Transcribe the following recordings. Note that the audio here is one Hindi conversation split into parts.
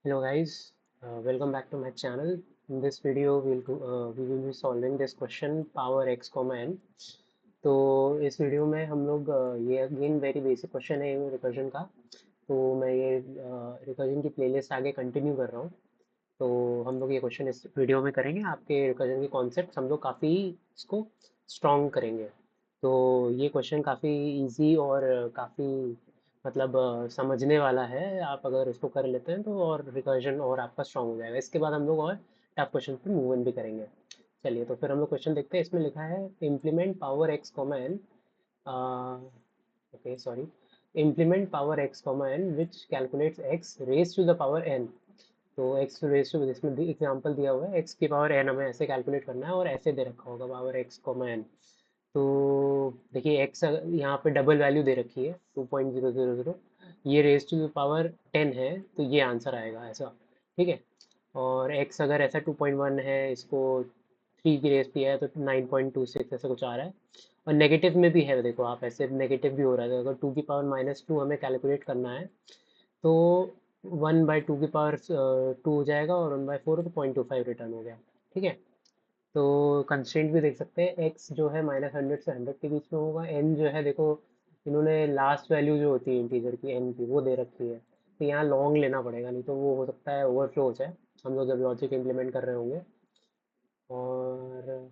Hello guys, welcome back to my channel. In this video, we will be solving this question power x, n. तो इस वीडियो में हम लोग ये अगेन वेरी बेसिक क्वेश्चन है रिकर्जन का। तो मैं ये रिकर्जन की प्लेलिस्ट आगे कंटिन्यू कर रहा हूँ। तो हम लोग ये क्वेश्चन इस वीडियो में करेंगे। आपके रिकर्जन के कॉन्सेप्ट हम लोग काफ़ी इसको स्ट्रॉन्ग करेंगे। तो ये क्वेश्चन काफ़ी इजी और काफ़ी मतलब समझने वाला है। आप अगर इसको कर लेते हैं तो और रिकर्जन और आपका स्ट्रॉन्ग हो जाएगा। इसके बाद हम लोग और टफ क्वेश्चन पे मूव इन भी करेंगे। चलिए तो फिर हम लोग क्वेश्चन देखते हैं। इसमें लिखा है implement power X comma N, okay sorry, implement power X comma N which calculates X raise to the power N. तो एक्स रेज टू, इसमें एग्जांपल दिया हुआ है एक्स की पावर एन हमें ऐसे कैलकुलेट करना है और ऐसे दे रखा होगा पावर एक्स कॉमा एन। तो देखिए एक्स यहाँ पे डबल वैल्यू दे रखी है 2.000, ये रेज टू द पावर 10 है तो ये आंसर आएगा ऐसा। ठीक है। और एक्स अगर ऐसा 2.1 है, इसको 3 की रेस दिया है तो 9.26 ऐसा कुछ आ रहा है। और नेगेटिव में भी है, देखो आप ऐसे नेगेटिव भी हो रहा है। अगर 2 की पावर -2 हमें कैलकुलेट करना है तो 1/2 की पावर 2 हो जाएगा और 1/4 तो 0.25 रिटर्न हो गया। ठीक है। तो कंस्ट्रेंट भी देख सकते हैं, एक्स जो है -100 से 100 के बीच में होगा। एन जो है देखो, इन्होंने लास्ट वैल्यू जो होती है इंटीजर की एन की वो दे रखी है। तो यहाँ लॉन्ग लेना पड़ेगा, नहीं तो वो हो सकता है ओवरफ्लो हो जाए हम लोग जब लॉजिक इम्प्लीमेंट कर रहे होंगे। और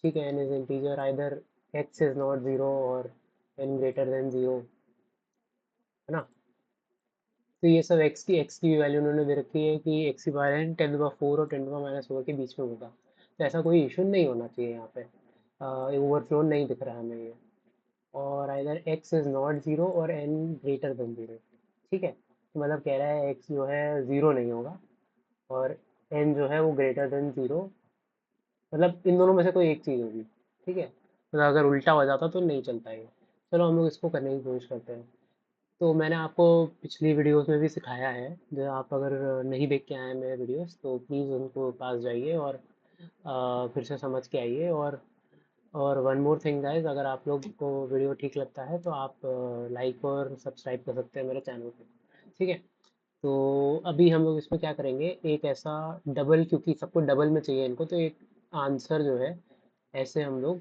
ठीक है, N is integer either X is not zero और एन ग्रेटर देन ज़ीरो, है ना। तो ये सब एक्स की वैल्यू उन्होंने दे रखी है कि एक्स की पावर एन 10 की पावर 4 और 10 की पावर -4 के बीच में होगा। तो ऐसा कोई इशू नहीं होना चाहिए यहाँ पे। ओवरफ्लो नहीं दिख रहा है हमें ये। और either x is not zero और एन ग्रेटर देन ज़ीरो। ठीक है, तो मतलब कह रहा है एक्स जो है ज़ीरो नहीं होगा और एन जो है वो ग्रेटर देन ज़ीरो, मतलब इन दोनों में से कोई एक चीज़ होगी। ठीक है, मतलब अगर उल्टा हो जाता तो नहीं चलता ये। चलो हम लोग इसको करने की कोशिश करते हैं। तो मैंने आपको पिछली वीडियोस में भी सिखाया है, जो आप अगर नहीं देख के आए हैं मेरे वीडियोस तो प्लीज़ उनको पास जाइए और फिर से समझ के आइए। और वन मोर थिंग गाइस, अगर आप लोग को वीडियो ठीक लगता है तो आप लाइक और सब्सक्राइब कर सकते हैं मेरे चैनल को। ठीक है। तो अभी हम लोग इसमें क्या करेंगे, एक ऐसा डबल, क्योंकि सबको डबल में चाहिए इनको, तो एक आंसर जो है ऐसे हम लोग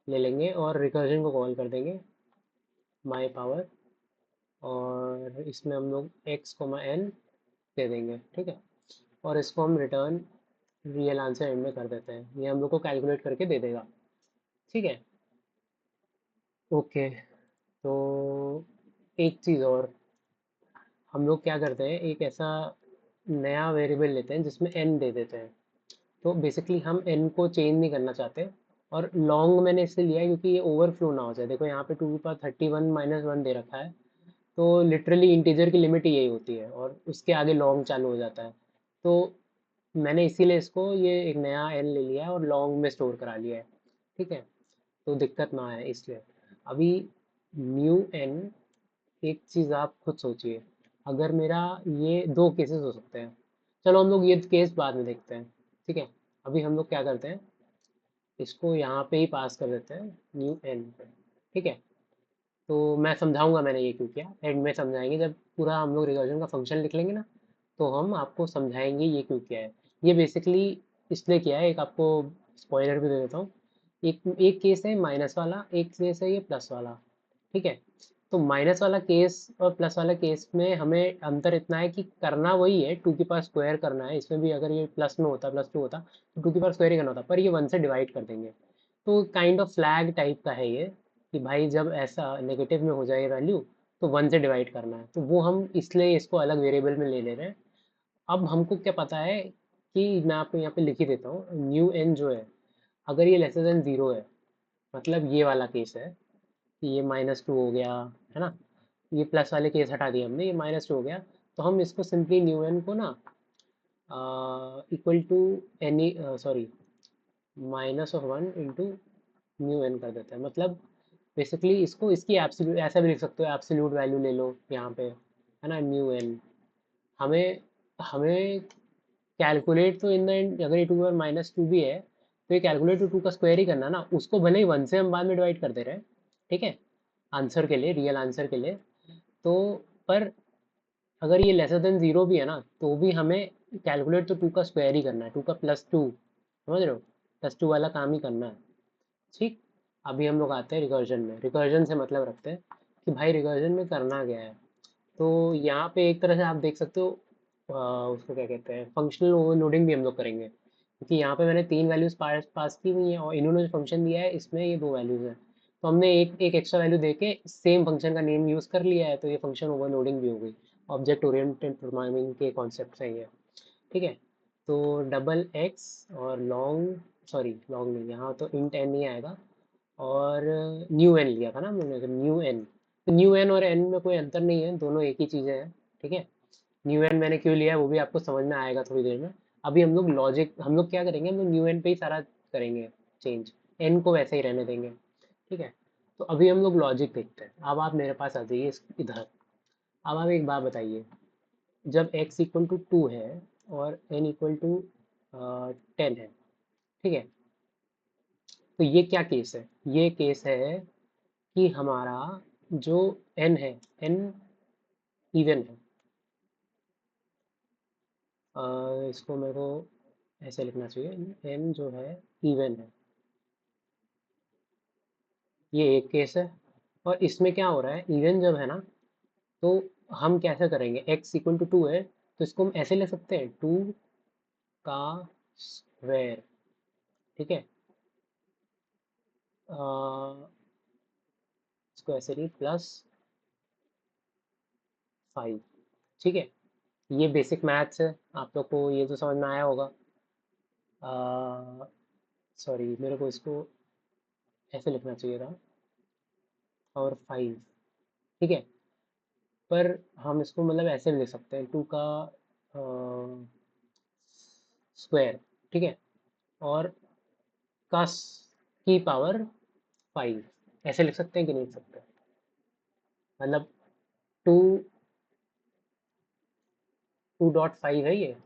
ले लेंगे और रिकर्जन को कॉल कर देंगे माई पावर, और इसमें हम लोग एक्स कोमा एन दे देंगे। ठीक है। और इसको हम रिटर्न रियल आंसर एंड में कर देते हैं, ये हम लोग को कैलकुलेट करके दे देगा। ठीक है। ओके। तो एक चीज़ और, हम लोग क्या करते हैं, एक ऐसा नया वेरिएबल लेते हैं जिसमें एन दे देते हैं। तो बेसिकली हम एन को चेंज नहीं करना चाहते। और लॉन्ग मैंने इसलिए लिया है क्योंकि ये ओवरफ्लो ना हो जाए। देखो यहाँ पे 2 की पावर 31 - 1 दे रखा है, तो लिटरली इंटीजर की लिमिट ही यही होती है और उसके आगे लॉन्ग चालू हो जाता है। तो मैंने इसीलिए इसको ये एक नया एन ले लिया है और लॉन्ग में स्टोर करा लिया है। ठीक है, तो दिक्कत ना आए इसलिए। अभी न्यू एन, एक चीज़ आप खुद सोचिए, अगर मेरा ये दो केसेस हो सकते हैं। चलो हम लोग ये केस बाद में देखते हैं। ठीक है। अभी हम लोग क्या करते हैं, इसको यहाँ पे ही पास कर देते हैं न्यू एन पे। ठीक है। तो मैं समझाऊंगा मैंने ये क्यों किया, एंड में समझाएंगे जब पूरा हम लोग रिकर्जन का फंक्शन लिख लेंगे ना, तो हम आपको समझाएंगे ये क्यों किया है। ये बेसिकली इसलिए किया है, एक आपको स्पॉइलर भी दे देता हूँ। एक एक केस है माइनस वाला, एक केस है ये प्लस वाला। ठीक है। तो माइनस वाला केस और प्लस वाला केस में हमें अंतर इतना है कि करना वही है, 2 की पावर स्क्वायर करना है। इसमें भी अगर ये प्लस में होता, +2 होता तो 2 की पावर स्क्वायर ही करना होता, पर ये 1 से डिवाइड कर देंगे। तो काइंड ऑफ फ्लैग टाइप का है ये, कि भाई जब ऐसा नेगेटिव में हो जाए वैल्यू तो 1 से डिवाइड करना है। तो वो हम इसलिए इसको अलग वेरिएबल में ले ले रहे हैं। अब हमको क्या पता है कि मैं आपको यहाँ पे लिख ही देता हूँ, न्यू एन जो है अगर ये लेस देन ज़ीरो है, मतलब ये वाला केस है कि ये -2 हो गया, है ना। ये प्लस वाले केस हटा दिए हमने, ये -2 हो गया। तो हम इसको सिंपली न्यू एन को ना equal to any, sorry, -1 into new N कर देते हैं। मतलब बेसिकली इसको इसकी एब्सोल्यूट ऐसा भी लिख सकते हो, एब्सोल्यूट वैल्यू ले लो यहाँ पे, है ना, न्यू एन। हमें हमें कैलकुलेट तो इन द एंड, अगर ये 2 की पावर -2 भी है तो ये कैलकुलेट तो 2 का स्क्वायर ही करना ना, उसको भले ही 1 से हम बाद में डिवाइड कर दे रहे हैं। ठीक है, आंसर के लिए, रियल आंसर के लिए। तो पर अगर ये लेसर देन 0 भी है ना, तो भी हमें कैलकुलेट तो 2 का स्क्वायर ही करना है, 2 का +2, समझ रहे हो? +2 वाला काम ही करना है। ठीक। अभी हम लोग आते हैं रिकर्जन में। रिकर्जन से मतलब रखते हैं कि भाई रिकर्जन में करना क्या है। तो यहाँ पे एक तरह से आप देख सकते हो, उसको क्या कहते हैं, फंक्शनल ओवरलोडिंग भी हम लोग करेंगे, क्योंकि यहाँ पे मैंने 3 वैल्यूज पास की हुई हैं और इन्होंने जो फंक्शन दिया है इसमें ये 2 वैल्यूज हैं। तो हमने एक एक एक्स्ट्रा वैल्यू देके सेम फंक्शन का नेम यूज़ कर लिया है, तो ये फंक्शन ओवरलोडिंग भी हो गई। ऑब्जेक्ट ओरिएंटेड प्रोग्रामिंग के कॉन्सेप्ट से ही है। ठीक है। तो डबल एक्स और लॉन्ग, सॉरी लॉन्ग नहीं, यहाँ तो इंट एन ही आएगा, और न्यू एन लिया था ना हमने, न्यू एन। तो न्यू एन और एन में कोई अंतर नहीं है, दोनों एक ही चीज़ें हैं। ठीक है। न्यू एन मैंने क्यों लिया है वो भी आपको समझ में आएगा थोड़ी देर में। अभी हम लोग लॉजिक, हम लोग क्या करेंगे, हम लोग न्यू एन पे ही सारा करेंगे चेंज, एन को वैसे ही रहने देंगे। ठीक है। तो अभी हम लोग लॉजिक देखते हैं। अब आप मेरे पास आ जाइए इधर। अब आप एक बात बताइए, जब x इक्वल टू 2 है और n इक्वल टू 10 है, ठीक है, तो ये क्या केस है? ये केस है कि हमारा जो n है, n इवन है। इसको मेरे को ऐसे लिखना चाहिए, n जो है इवन है। ये एक केस है। और इसमें क्या हो रहा है, इवन जब है ना, तो हम कैसे करेंगे, x इक्वल टू 2 है तो इसको हम ऐसे ले सकते हैं, 2 का स्क्वायर। ठीक है। इसको ऐसे नहीं, +5। ठीक है। ये बेसिक मैथ्स है, आप लोग को ये तो समझ में आया होगा। सॉरी, मेरे को इसको ऐसे लिखना चाहिए था, और 5। ठीक है। पर हम इसको मतलब ऐसे भी लिख सकते हैं, 2 का स्क्वायर। ठीक है। और का की पावर 5, ऐसे लिख सकते हैं कि नहीं लिख सकते? मतलब 2, 2.5 है ये।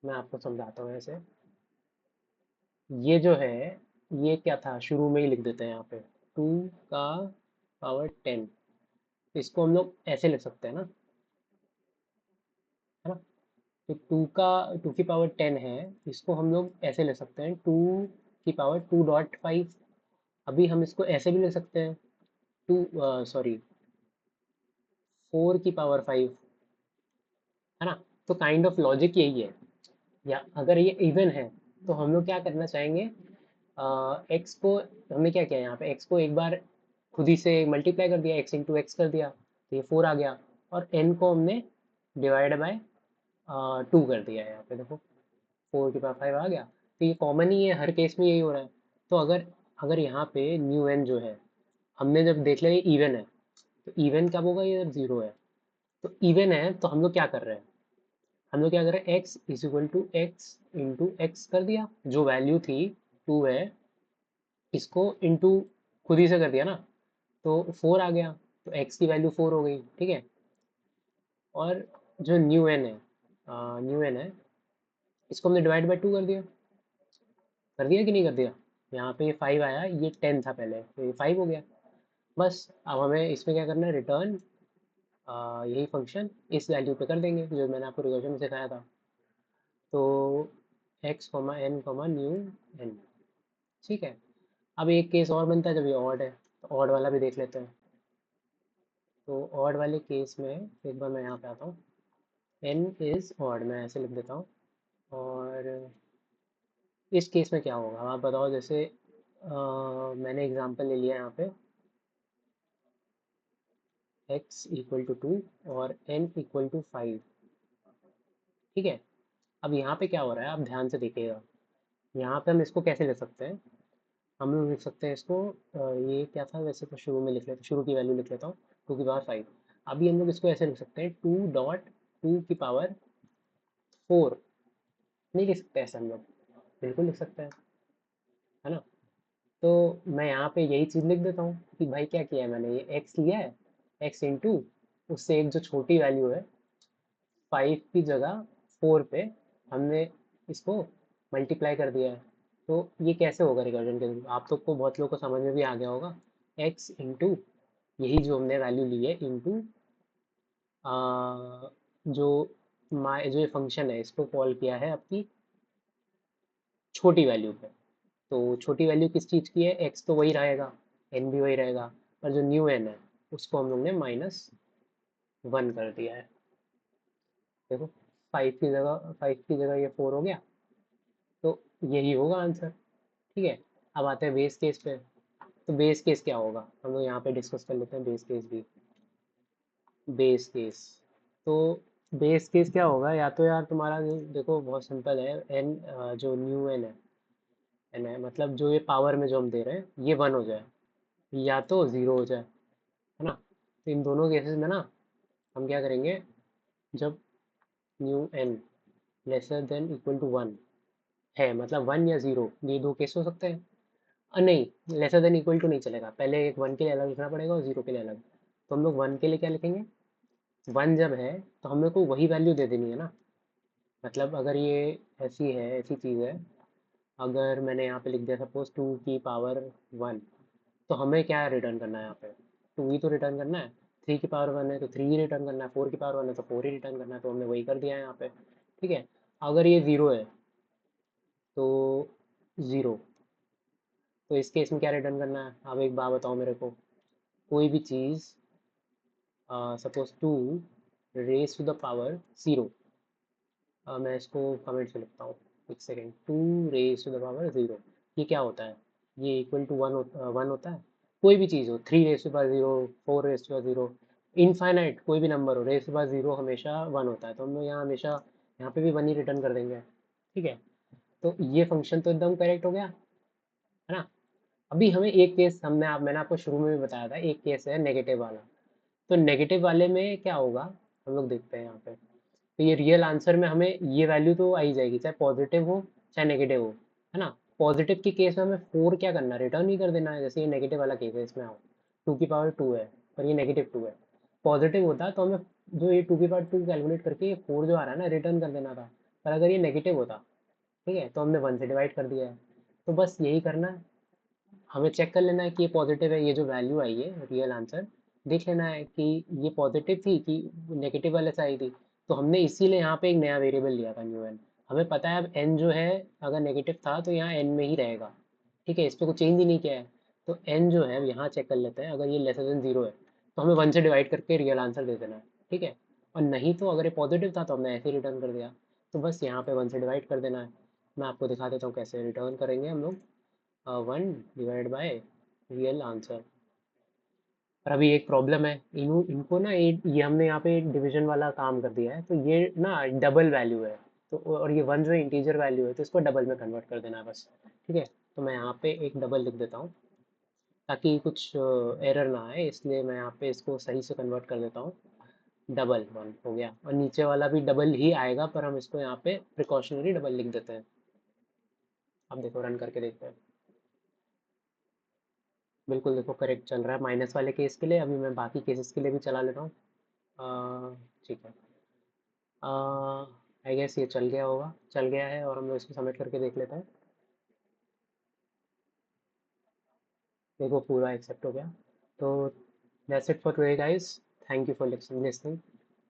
मैं आपको समझाता हूँ ऐसे। ये जो है, ये क्या था, शुरू में ही लिख देते हैं यहाँ पे, 2 का पावर 10। इसको हम लोग ऐसे लिख सकते हैं ना, है ना? तो 2 की पावर 10 है, इसको हम लोग ऐसे लिख सकते हैं, 2 की पावर 2.5। अभी हम इसको ऐसे भी लिख सकते हैं, 2, सॉरी, 4 की पावर 5, है ना? तो काइंड ऑफ लॉजिक यही है। या अगर ये इवन है तो हम लोग क्या करना चाहेंगे, एक्स को, हमने क्या किया यहाँ पे, एक्स को एक बार खुद ही से मल्टीप्लाई कर दिया, एक्स इंटू एक्स कर दिया, तो ये 4 आ गया। और एन को हमने डिवाइड बाय 2 कर दिया है, यहाँ पे देखो 4 की पावर 5 आ गया। तो ये कॉमन ही है, हर केस में यही हो रहा है। तो अगर अगर यहाँ पे न्यू एन जो है, हमने जब देख लिया ये इवन है, तो इवन कब होगा, ये जब 0 है। तो इवन है तो हम लोग क्या कर रहे हैं, हम लोग क्या कर रहे हैं, X is equal to X into X कर दिया, जो वैल्यू थी 2 है, इसको इंटू खुद ही से कर दिया ना, तो 4 आ गया, तो एक्स की वैल्यू 4 हो गई। ठीक है। और जो न्यू एन है, न्यू एन है, इसको हमने डिवाइड बाई 2 कर दिया कि नहीं कर दिया? यहाँ पे ये 5 आया, ये 10 था पहले, तो ये 5 हो गया। बस अब हमें इसमें क्या करना है, रिटर्न यही फंक्शन इस वैल्यू पे कर देंगे जो मैंने आपको रिकर्जन में सिखाया था। तो X comma N comma new N. ठीक है। अब एक केस और बनता है जब ये ऑड है, तो ऑड वाला भी देख लेते हैं। तो ऑड वाले केस में एक बार मैं यहाँ पे आता हूँ, एन इज़ ऑड, मैं ऐसे लिख देता हूँ। और इस केस में क्या होगा आप बताओ, जैसे मैंने एग्जांपल ले लिया यहाँ पे, x इक्वल टू 2 और n इक्वल टू 5। ठीक है। अब यहाँ पे क्या हो रहा है, आप ध्यान से देखिएगा। यहाँ पे हम इसको कैसे लिख सकते हैं, हम लोग लिख सकते हैं इसको, ये क्या था वैसे, तो शुरू में लिख लेते, शुरू की वैल्यू लिख लेता हूँ, 2 की पावर 5। अभी हम लोग इसको ऐसे लिख सकते हैं, 2.2 की पावर 4। नहीं लिख सकते ऐसे हम लोग? बिल्कुल लिख सकते हैं, है ना? तो मैं यहाँ पे यही चीज़ लिख देता हूँ कि भाई क्या किया है मैंने, ये x लिया है, x इंटू उससे एक जो छोटी वैल्यू है 5 की जगह 4 पे हमने इसको मल्टीप्लाई कर दिया है। तो ये कैसे होगा रिकर्जन के थ्रू, आप लोग को, बहुत लोगों को समझ में भी आ गया होगा। x इंटू यही जो हमने वैल्यू ली है इंटू जो जो ये फंक्शन है इसको कॉल किया है आपकी छोटी वैल्यू पे। तो छोटी वैल्यू किस चीज़ की है, एक्स तो वही रहेगा, एन भी वही रहेगा, पर जो न्यू एन है उसको हम लोग ने -1 कर दिया है। देखो, 5 की जगह ये 4 हो गया, तो यही होगा आंसर। ठीक है, अब आते हैं बेस केस पे। तो बेस केस क्या होगा, हम लोग यहाँ पे डिस्कस कर लेते हैं बेस केस भी। बेस केस, तो बेस केस क्या होगा, या तो यार तुम्हारा देखो बहुत सिंपल है, एन जो न्यू एन है मतलब जो ये पावर में जो हम दे रहे हैं ये 1 हो जाए या तो 0 हो जाए, है ना। तो इन दोनों केसेस में ना हम क्या करेंगे, जब new N lesser than equal to 1 है, मतलब 1 या 0, ये दो केस हो सकते हैं। नहीं, लेसर देन इक्वल टू नहीं चलेगा, पहले एक 1 के लिए अलग लिखना पड़ेगा और 0 के लिए अलग। तो हम लोग 1 के लिए क्या लिखेंगे, 1 जब है तो हम लोग को वही वैल्यू दे देनी है ना। मतलब अगर ये ऐसी है, ऐसी चीज़ है, अगर मैंने यहाँ पे लिख दिया सपोज 2 की पावर 1, तो हमें क्या रिटर्न करना है यहाँ पे, 2 ही तो रिटर्न करना है। 3 की पावर 1 है तो 3 ही रिटर्न करना है, 4 की पावर 1 है तो 4 ही रिटर्न करना है, तो हमने वही कर दिया है यहाँ पे। ठीक है, अगर ये 0 है तो 0, तो इस केस में क्या रिटर्न करना है, अब एक बात बताओ मेरे को, कोई भी चीज़ suppose 2 raise to the power 0, मैं इसको कमेंट से लिखता हूँ, एक second, 2 raise to the power 0, ये क्या होता है, ये इक्वल टू 1 होता है। कोई भी चीज़ हो, 3 raise to the power 0, 4 raise to the 0, infinite कोई भी नंबर हो, रेज टू द 0 हमेशा 1 होता है, तो हम लोग यहाँ हमेशा यहाँ पे भी 1 ही रिटर्न कर देंगे। ठीक है, तो ये फंक्शन तो एकदम करेक्ट हो गया, है ना। अभी हमें एक केस, मैंने आपको शुरू में भी बताया था, एक केस है नेगेटिव वाला। तो नेगेटिव वाले में क्या होगा, हम लोग देखते हैं यहाँ पे। तो ये रियल आंसर में हमें ये वैल्यू तो आ ही जाएगी, चाहे पॉजिटिव हो चाहे नेगेटिव हो, है ना। पॉजिटिव के केस में हमें 4 क्या करना है, रिटर्न ही कर देना है, जैसे ये नेगेटिव वाला केस है, इसमें आओ 2 की पावर 2 है पर ये -2 है। पॉजिटिव होता तो हमें जो ये 2 की पावर 2 कैलकुलेट करके ये 4 जो आ रहा है ना रिटर्न कर देना था। पर अगर ये नेगेटिव होता, ठीक है, तो हमने 1 से डिवाइड कर दिया है। तो बस यही करना है, हमें चेक कर लेना है कि ये पॉजिटिव है, ये जो वैल्यू आई है रियल आंसर, देख लेना है कि ये पॉजिटिव थी कि नेगेटिव वाले से आई थी। तो हमने इसीलिए यहाँ पे एक नया वेरिएबल लिया था न्यू एन। हमें पता है अब एन जो है अगर नेगेटिव था तो यहाँ एन में ही रहेगा। ठीक है, इस पर कुछ चेंज ही नहीं किया है। तो एन जो है यहाँ चेक कर लेते हैं, अगर ये लेसर देन 0 है तो हमें 1 से डिवाइड करके रियल आंसर दे देना है। ठीक है, और नहीं तो अगर ये पॉजिटिव था तो हमने ऐसे ही रिटर्न कर दिया। तो बस यहाँ पे 1 से डिवाइड कर देना है। मैं आपको दिखा देता हूँ कैसे रिटर्न करेंगे हम लोग, 1 डिवाइड बाय रियल आंसर। पर अभी एक प्रॉब्लम है, इनको ना ये हमने यहाँ पे डिवीजन वाला काम कर दिया है, तो ये ना डबल वैल्यू है। तो और ये 1 जो इंटीजर वैल्यू है तो इसको डबल में कन्वर्ट कर देना है बस। ठीक है, तो मैं यहाँ पे एक डबल लिख देता हूँ ताकि कुछ एरर ना आए, इसलिए मैं यहाँ पे इसको सही से कन्वर्ट कर देता हूँ। डबल 1 हो गया, और नीचे वाला भी डबल ही आएगा, पर हम इसको यहाँ पे प्रिकॉशनरी डबल लिख देते हैं। अब देखो रन करके देखते हैं। बिल्कुल देखो करेक्ट चल रहा है माइनस वाले केस के लिए। अभी मैं बाकी केसेस के लिए भी चला लेता हूँ। ठीक है, आई गेस ये चल गया होगा, चल गया है, और हम लोग इसको सबमिट करके देख लेते हैं। देखो पूरा एक्सेप्ट हो गया। तो that's it for today guys, thank you for listening.